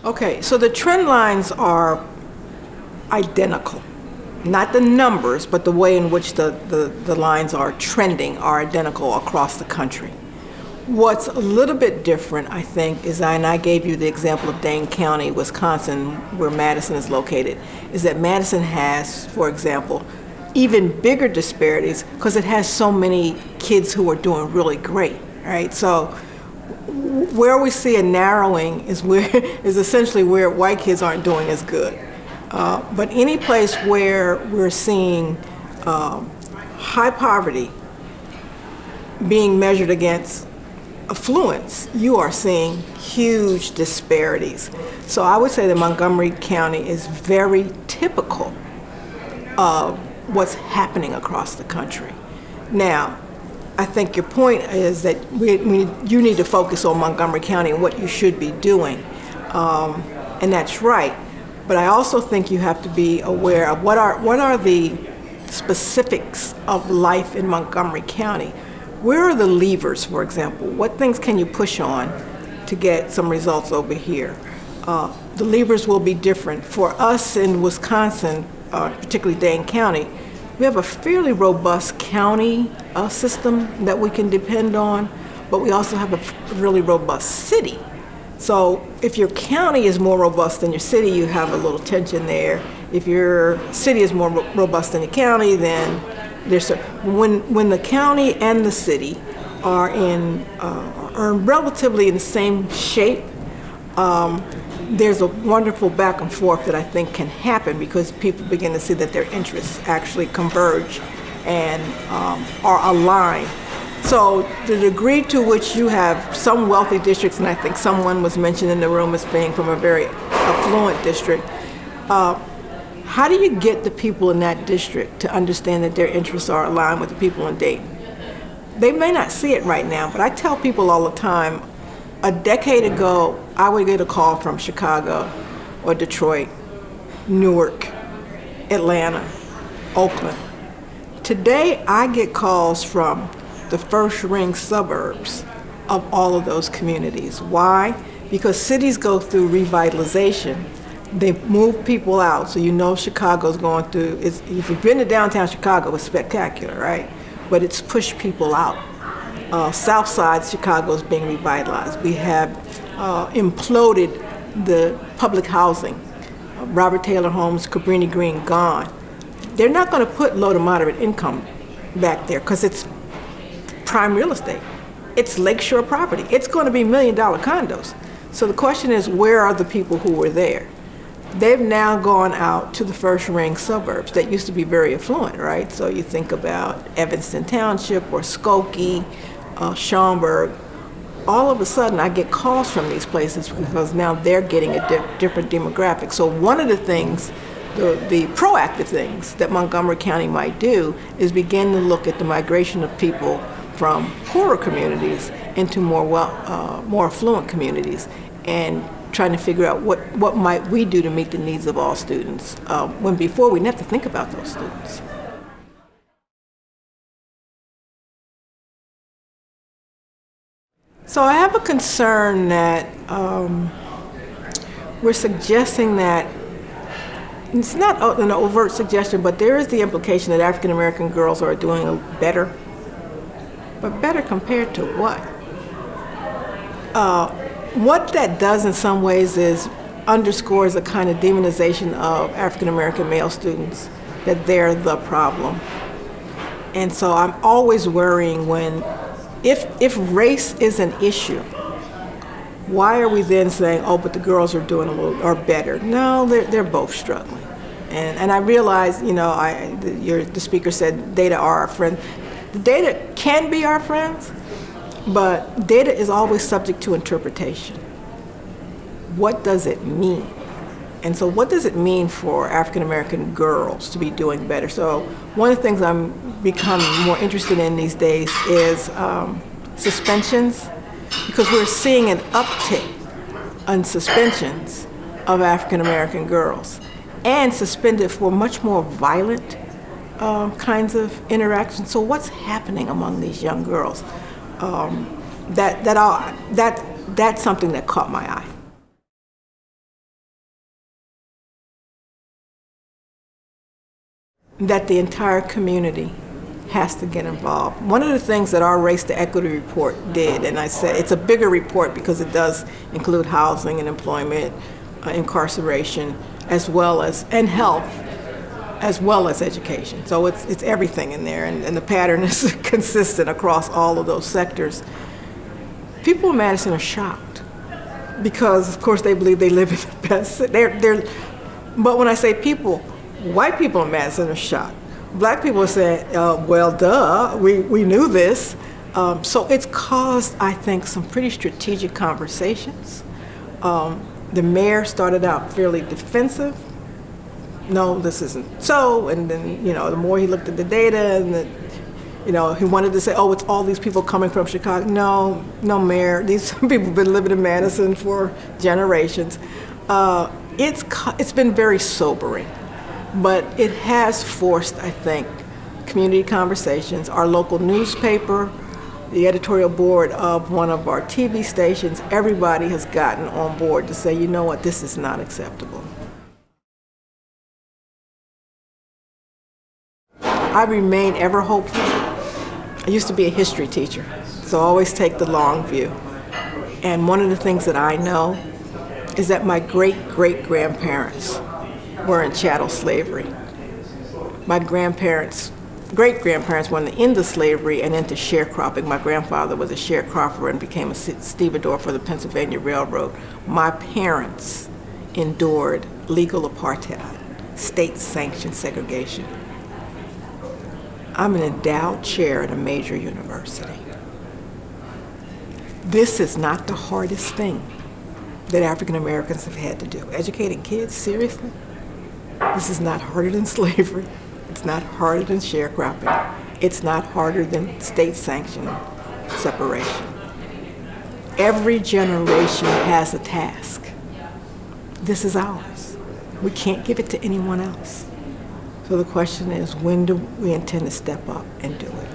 Okay, so the trend lines are identical. Not the numbers, but the way in which the lines are trending are identical across the country. What's a little bit different, I think, is, and I gave you the example of Dane County, Wisconsin, where Madison is located, is that Madison has, for example, even bigger disparities because it has so many kids who are doing really great, right? So where we see a narrowing is essentially where white kids aren't doing as good. But any place where we're seeing high poverty being measured against affluence, you are seeing huge disparities. So I would say that Montgomery County is very typical of what's happening across the country. Now, I think your point is that you need to focus on Montgomery County and what you should be doing, and that's right. But I also think you have to be aware of what are the specifics of life in Montgomery County. Where are the levers, for example? What things can you push on to get some results over here? The levers will be different. For us in Wisconsin, particularly Dane County, we have a fairly robust county system that we can depend on, but we also have a really robust city. So if your county is more robust than your city, you have a little tension there. If your city is more robust than the county, then when the county and the city are relatively in the same shape, there's a wonderful back and forth that I think can happen because people begin to see that their interests actually converge and are aligned. So the degree to which you have some wealthy districts, and I think someone was mentioned in the room as being from a very affluent district, how do you get the people in that district to understand that their interests are aligned with the people in Dayton? They may not see it right now, but I tell people all the time, a decade ago, I would get a call from Chicago or Detroit, Newark, Atlanta, Oakland. Today, I get calls from the first ring suburbs of all of those communities. Why? Because cities go through revitalization. They move people out, so you know Chicago's going through, if you've been to downtown Chicago, it's spectacular, right? But it's pushed people out. South side Chicago is being revitalized. We have imploded the public housing. Robert Taylor Homes, Cabrini Green, gone. They're not going to put low to moderate income back there because it's prime real estate. It's lakeshore property. It's going to be $1 million condos. So the question is, where are the people who were there? They've now gone out to the first ring suburbs that used to be very affluent, right? So you think about Evanston Township or Skokie, Schaumburg. All of a sudden I get calls from these places because now they're getting a different demographic. So one of the things, the proactive things that Montgomery County might do is begin to look at the migration of people from poorer communities into more affluent communities and trying to figure out what might we do to meet the needs of all students, when before we didn't have to think about those students. So I have a concern that we're suggesting that, it's not an overt suggestion, but there is the implication that African American girls are doing better. But better compared to what? What that does in some ways is underscores a kind of demonization of African American male students, that they're the problem. And so I'm always worrying if race is an issue, why are we then saying, oh, but the girls are doing are better? No, they're both struggling. And I realize, the speaker said data are our friend. The data can be our friends, but data is always subject to interpretation. What does it mean? And so what does it mean for African American girls to be doing better? So one of the things I'm becoming more interested in these days is suspensions, because we're seeing an uptick on suspensions of African American girls, and suspended for much more violent kinds of interactions. So what's happening among these young girls? That's something that caught my eye. that the entire community has to get involved. One of the things that our Race to Equity report did, and I said it's a bigger report because it does include housing and employment, incarceration, as well as, and health, as well as education. So it's everything in there, and the pattern is consistent across all of those sectors. People in Madison are shocked because, of course, they believe they live in the best. But when I say people, white people in Madison are shocked. Black people are saying, well, duh, we knew this. So it's caused, I think, some pretty strategic conversations. The mayor started out fairly defensive. No, this isn't so. And then, the more he looked at the data and he wanted to say, oh, it's all these people coming from Chicago. No, Mayor. These people have been living in Madison for generations. It's been very sobering, but it has forced, I think, community conversations. Our local newspaper, the editorial board of one of our TV stations, everybody has gotten on board to say, you know what, this is not acceptable. I remain ever hopeful. I used to be a history teacher, so I always take the long view. And one of the things that I know is that my great-great-grandparents were in chattel slavery. My great-grandparents went into slavery and into sharecropping. My grandfather was a sharecropper and became a stevedore for the Pennsylvania Railroad. My parents endured legal apartheid, state-sanctioned segregation. I'm an endowed chair at a major university. This is not the hardest thing that African Americans have had to do. Educating kids, seriously? This is not harder than slavery. It's not harder than sharecropping. It's not harder than state-sanctioned separation. Every generation has a task. This is ours. We can't give it to anyone else. So the question is, when do we intend to step up and do it?